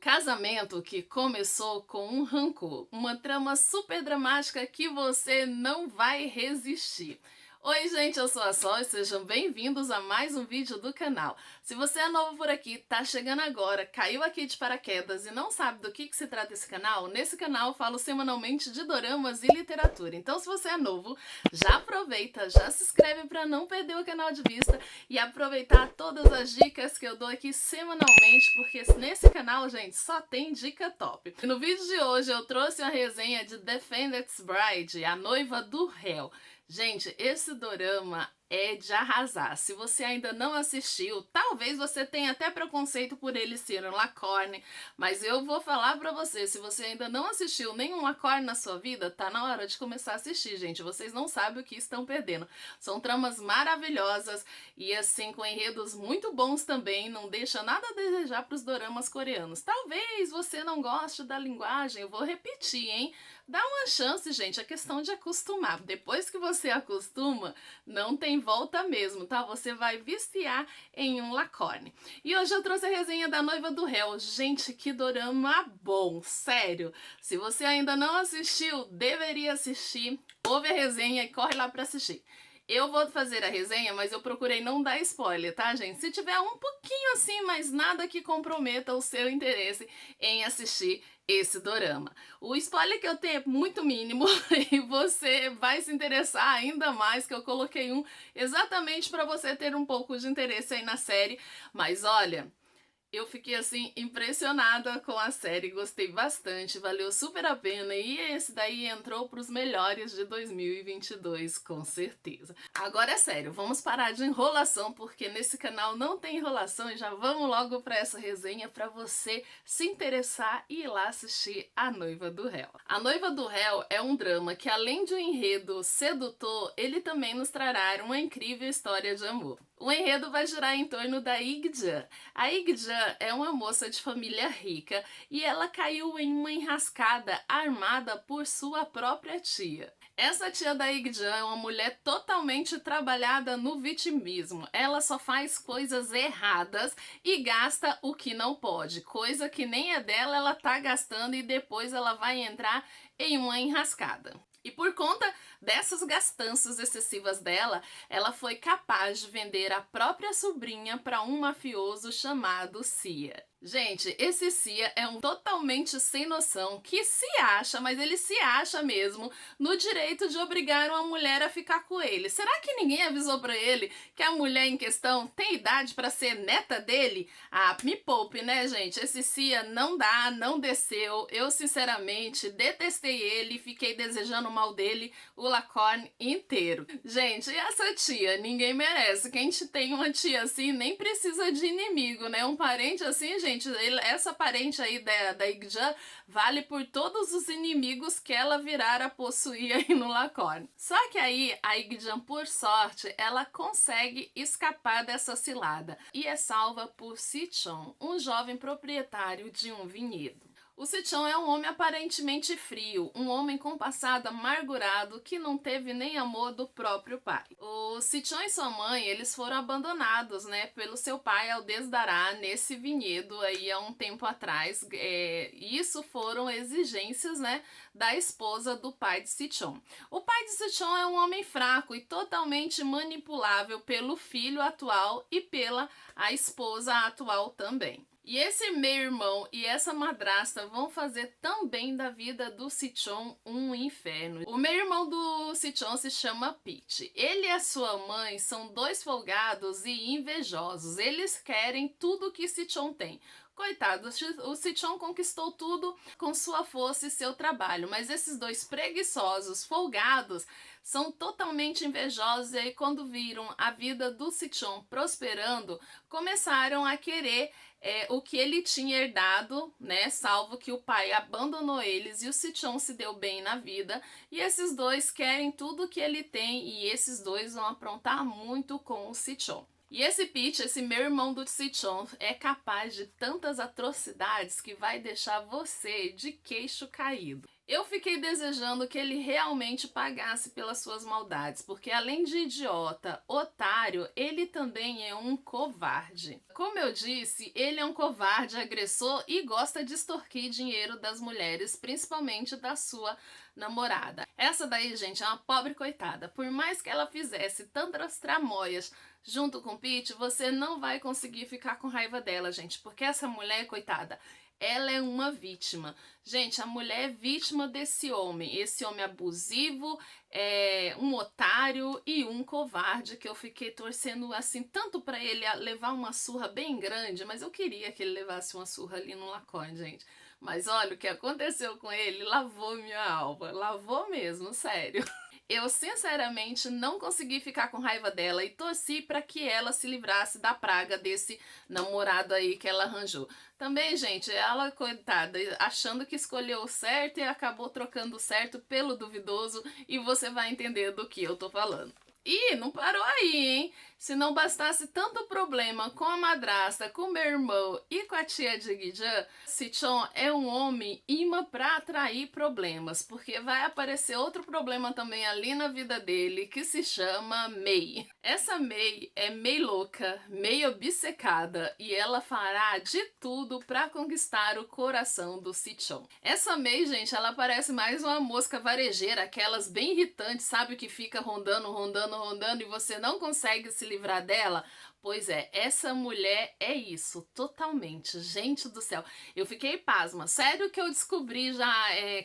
casamento que começou com um rancor, uma trama super dramática que você não vai resistir. Oi gente, eu sou a Sol e sejam bem-vindos a mais um vídeo do canal. Se você é novo por aqui, tá chegando agora, caiu aqui de paraquedas e não sabe do que se trata esse canal, nesse canal eu falo semanalmente de doramas e literatura. Então se você é novo, já aproveita, já se inscreve para não perder o canal de vista e aproveitar todas as dicas que eu dou aqui semanalmente, porque nesse canal, gente, só tem dica top. E no vídeo de hoje eu trouxe uma resenha de Defendant's Bride, a noiva do réu. Gente, esse dorama é de arrasar. Se você ainda não assistiu, talvez você tenha até preconceito por ele ser um lacorne, mas eu vou falar pra você, se você ainda não assistiu nenhum lacorne na sua vida, tá na hora de começar a assistir, gente. Vocês não sabem o que estão perdendo. São tramas maravilhosas e assim com enredos muito bons também, não deixa nada a desejar pros doramas coreanos. Talvez você não goste da linguagem, eu vou repetir, hein? Dá uma chance, gente, é questão de acostumar. Depois que você acostuma, não tem volta mesmo, tá? Você vai viciar em um lacorne. E hoje eu trouxe a resenha da Noiva do Réu. Gente, que dorama bom, sério. Se você ainda não assistiu, deveria assistir. Ouve a resenha e corre lá pra assistir. Eu vou fazer a resenha, mas eu procurei não dar spoiler, tá, gente? Se tiver um pouquinho assim, mas nada que comprometa o seu interesse em assistir esse dorama. O spoiler que eu tenho é muito mínimo e você vai se interessar ainda mais, que eu coloquei um exatamente para você ter um pouco de interesse aí na série. Mas olha, eu fiquei assim impressionada com a série, gostei bastante, valeu super a pena e esse daí entrou para os melhores de 2022, com certeza. Agora é sério, vamos parar de enrolação porque nesse canal não tem enrolação e já vamos logo para essa resenha para você se interessar e ir lá assistir A Noiva do Réu. A Noiva do Réu é um drama que além de um enredo sedutor, ele também nos trará uma incrível história de amor. O enredo vai girar em torno da Ig-jan. A Ig-jan é uma moça de família rica e ela caiu em uma enrascada armada por sua própria tia. Essa tia da Ig-jan é uma mulher totalmente trabalhada no vitimismo. Ela só faz coisas erradas e gasta o que não pode. Coisa que nem é dela, ela tá gastando e depois ela vai entrar em uma enrascada. E por conta dessas gastanças excessivas dela, ela foi capaz de vender a própria sobrinha para um mafioso chamado Sia. Gente, esse Sia é um totalmente sem noção que se acha, mas ele se acha mesmo, no direito de obrigar uma mulher a ficar com ele. Será que ninguém avisou pra ele que a mulher em questão tem idade pra ser neta dele? Ah, me poupe, né, gente? Esse Sia não dá, não desceu. Eu, sinceramente, detestei ele, fiquei desejando o mal dele o lacorne inteiro. Gente, e essa tia? Ninguém merece. Quem tem uma tia assim nem precisa de inimigo, né? Um parente assim, gente, essa parente aí da Ig-jan vale por todos os inimigos que ela virar a possuir aí no lacorne. Só que aí a Ig-jan, por sorte, ela consegue escapar dessa cilada e é salva por Si-chon, um jovem proprietário de um vinhedo. O Si-chon é um homem aparentemente frio, um homem com passado amargurado que não teve nem amor do próprio pai. O Si-chon e sua mãe, eles foram abandonados, né, pelo seu pai ao desdará nesse vinhedo aí há um tempo atrás. Isso foram exigências, né, da esposa do pai de Si-chon. O pai de Si-chon é um homem fraco e totalmente manipulável pelo filho atual e pela a esposa atual também. E esse meio-irmão e essa madrasta vão fazer também da vida do Si-chon um inferno. O meio-irmão do Si-chon se chama Peach. Ele e a sua mãe são dois folgados e invejosos. Eles querem tudo que Si-chon tem. Coitado, o Si-chon conquistou tudo com sua força e seu trabalho, mas esses dois preguiçosos, folgados, são totalmente invejosos e aí quando viram a vida do Si-chon prosperando, começaram a querer o que ele tinha herdado, né, salvo que o pai abandonou eles e o Si-chon se deu bem na vida, e esses dois querem tudo que ele tem e esses dois vão aprontar muito com o Si-chon. E esse Pete, esse meu irmão do Sichon, é capaz de tantas atrocidades que vai deixar você de queixo caído. Eu fiquei desejando que ele realmente pagasse pelas suas maldades, porque além de idiota, otário, ele também é um covarde. Como eu disse, ele é um covarde, agressor e gosta de extorquir dinheiro das mulheres, principalmente da sua namorada. Essa daí, gente, é uma pobre coitada. Por mais que ela fizesse tantas tramóias junto com Pete, você não vai conseguir ficar com raiva dela, gente, porque essa mulher, coitada, ela é uma vítima. Gente, a mulher é vítima desse homem. Esse homem abusivo, um otário e um covarde que eu fiquei torcendo assim tanto pra ele levar uma surra bem grande, mas eu queria que ele levasse uma surra ali no Lacoste, gente. Mas olha, o que aconteceu com ele lavou minha alma. Lavou mesmo, sério. Eu sinceramente não consegui ficar com raiva dela e torci para que ela se livrasse da praga desse namorado aí que ela arranjou. Também, gente, ela, coitada, achando que escolheu o certo e acabou trocando o certo pelo duvidoso, e você vai entender do que eu tô falando. E não parou aí, hein? Se não bastasse tanto problema com a madrasta, com meu irmão e com a tia de Guijan, Sichon é um homem imã pra atrair problemas, porque vai aparecer outro problema também ali na vida dele, que se chama Mei. Essa Mei é meio louca, meio obcecada, e ela fará de tudo pra conquistar o coração do Sichon. Essa Mei, gente, ela parece mais uma mosca varejeira, aquelas bem irritantes, sabe, que fica rondando, rondando, rondando e você não consegue se livrar dela? Pois é, essa mulher é isso, totalmente. Gente do céu, eu fiquei pasma. Sério que eu descobri já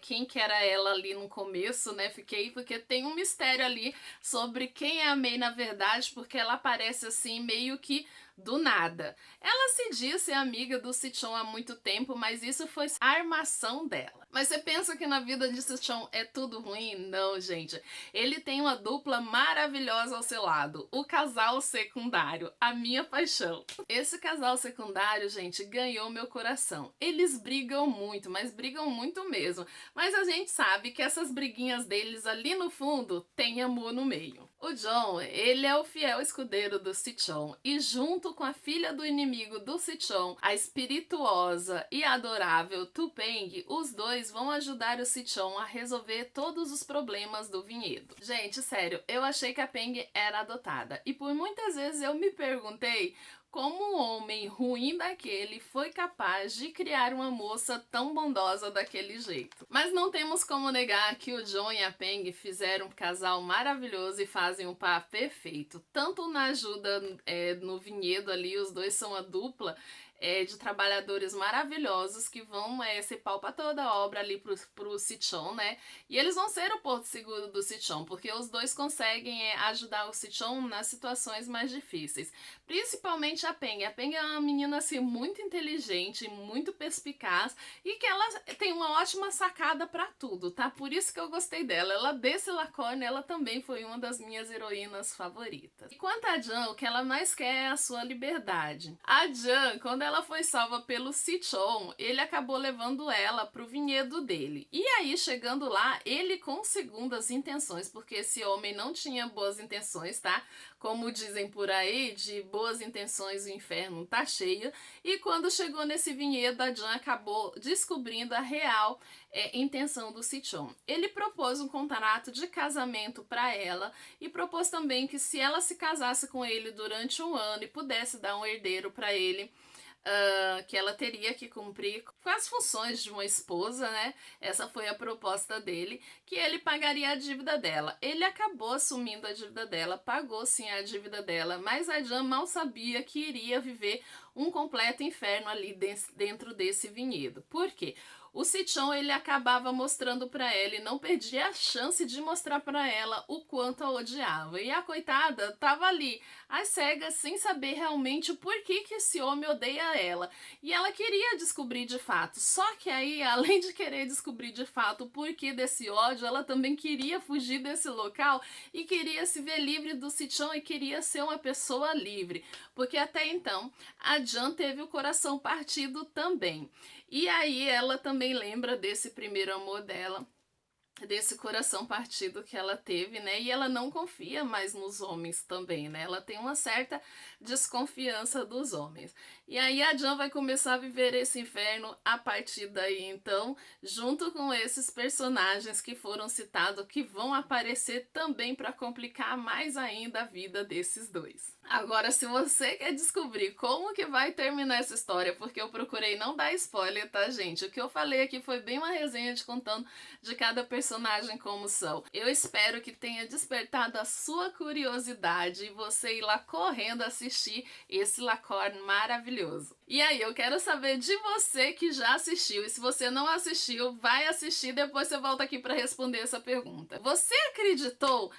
quem que era ela ali no começo, né? Fiquei, porque tem um mistério ali sobre quem é a Mei na verdade, porque ela aparece assim meio que do nada. Ela se diz ser amiga do Sichon há muito tempo, mas isso foi a armação dela. Mas você pensa que na vida de Sichon é tudo ruim? Não, gente. Ele tem uma dupla maravilhosa ao seu lado, o casal secundário, a minha paixão. Esse casal secundário, gente, ganhou meu coração. Eles brigam muito, mas brigam muito mesmo. Mas a gente sabe que essas briguinhas deles ali no fundo tem amor no meio. O John, ele é o fiel escudeiro do Sichon e junto com a filha do inimigo do Sichon, a espirituosa e adorável Tu Peng, os dois vão ajudar o Sichon a resolver todos os problemas do vinhedo. Gente, sério, eu achei que a Peng era adotada e por muitas vezes eu me perguntei como um homem ruim daquele foi capaz de criar uma moça tão bondosa daquele jeito. Mas não temos como negar que o John e a Peng fizeram um casal maravilhoso e fazem um par perfeito. Tanto na ajuda no vinhedo ali, os dois são a dupla de trabalhadores maravilhosos que vão ser pau pra toda a obra ali pro Sichon, né? E eles vão ser o porto seguro do Sichon, porque os dois conseguem ajudar o Sichon nas situações mais difíceis. Principalmente a Peng. A Peng é uma menina assim muito inteligente, muito perspicaz e que ela tem uma ótima sacada pra tudo, tá? Por isso que eu gostei dela. Ela desse Lacoste, ela também foi uma das minhas heroínas favoritas. E quanto a Jan, o que ela mais quer é a sua liberdade. A Jan, quando ela foi salva pelo Sichon, ele acabou levando ela pro vinhedo dele. E aí, chegando lá, ele com segundas intenções, porque esse homem não tinha boas intenções, tá? Como dizem por aí, de boas intenções o inferno tá cheio. E quando chegou nesse vinhedo, a Jan acabou descobrindo a real intenção do Sichon. Ele propôs um contrato de casamento para ela e propôs também que se ela se casasse com ele durante um ano e pudesse dar um herdeiro para ele, que ela teria que cumprir com as funções de uma esposa, né? Essa foi a proposta dele, que ele pagaria a dívida dela. Ele acabou assumindo a dívida dela, pagou sim a dívida dela, mas a Jan mal sabia que iria viver um completo inferno ali dentro desse vinhedo. Por quê? O Sichon, ele acabava mostrando para ela e não perdia a chance de mostrar para ela o quanto a odiava. E a coitada tava ali, às cegas, sem saber realmente o porquê que esse homem odeia ela. E ela queria descobrir de fato. Só que aí, além de querer descobrir de fato o porquê desse ódio, ela também queria fugir desse local e queria se ver livre do Sichon e queria ser uma pessoa livre. Porque até então, a Jan teve o coração partido também. E aí ela também lembra desse primeiro amor dela desse coração partido que ela teve, né? E ela não confia mais nos homens também, né? Ela tem uma certa desconfiança dos homens. E aí a Jan vai começar a viver esse inferno a partir daí, então, junto com esses personagens que foram citados, que vão aparecer também para complicar mais ainda a vida desses dois. Agora, se você quer descobrir como que vai terminar essa história, porque eu procurei não dar spoiler, tá, gente? O que eu falei aqui foi bem uma resenha de contando de cada personagem como são. Eu espero que tenha despertado a sua curiosidade e você ir lá correndo assistir esse Lacorne maravilhoso. E aí, eu quero saber de você que já assistiu, e se você não assistiu, vai assistir, depois você volta aqui para responder essa pergunta. Você acreditou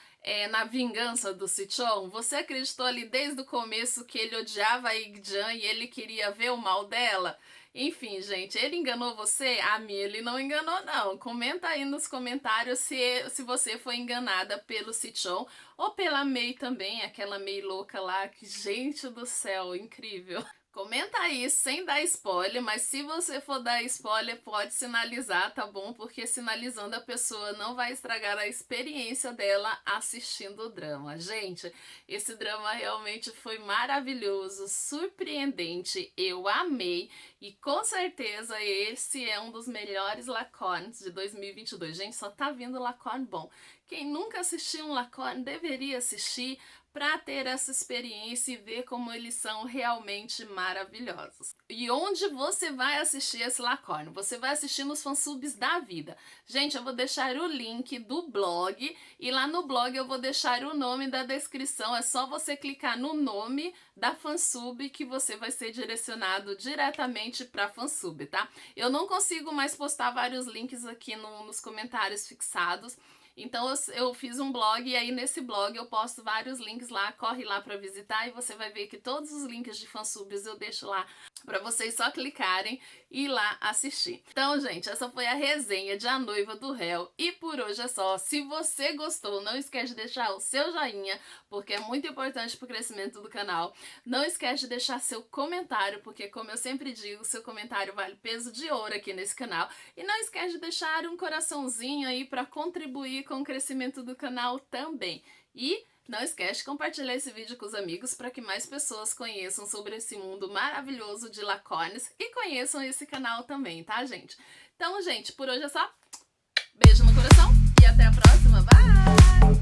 na vingança do Sichon? Você acreditou ali desde o começo que ele odiava a Yig-Jan e ele queria ver o mal dela? Enfim, gente, ele enganou você? A mim ele não enganou, não. Comenta aí nos comentários se você foi enganada pelo Sichon ou pela Mei também, aquela Mei louca lá, que, gente do céu, incrível. Comenta aí sem dar spoiler, mas se você for dar spoiler, pode sinalizar, tá bom? Porque sinalizando a pessoa não vai estragar a experiência dela assistindo o drama. Gente, esse drama realmente foi maravilhoso, surpreendente, eu amei e com certeza esse é um dos melhores Lacornes de 2022. Gente, só tá vindo Lacorne bom. Quem nunca assistiu um Lacorne deveria assistir para ter essa experiência e ver como eles são realmente maravilhosos. E onde você vai assistir esse Lacorne? Você vai assistir nos fansubs da vida. Gente, eu vou deixar o link do blog e lá no blog eu vou deixar o nome da descrição. É só você clicar no nome da fansub que você vai ser direcionado diretamente para fansub, tá? Eu não consigo mais postar vários links aqui nos comentários fixados. Então eu fiz um blog e aí nesse blog eu posto vários links lá, corre lá para visitar e você vai ver que todos os links de fansubs eu deixo lá para vocês só clicarem e ir lá assistir. Então, gente, essa foi a resenha de A Noiva do Réu e por hoje é só. Se você gostou, não esquece de deixar o seu joinha, porque é muito importante para o crescimento do canal. Não esquece de deixar seu comentário, porque como eu sempre digo, seu comentário vale peso de ouro aqui nesse canal. E não esquece de deixar um coraçãozinho aí para contribuir com o crescimento do canal também. E não esquece de compartilhar esse vídeo com os amigos para que mais pessoas conheçam sobre esse mundo maravilhoso de Lacornes e conheçam esse canal também, tá, gente? Então, gente, por hoje é só. Beijo no coração e até a próxima. Bye!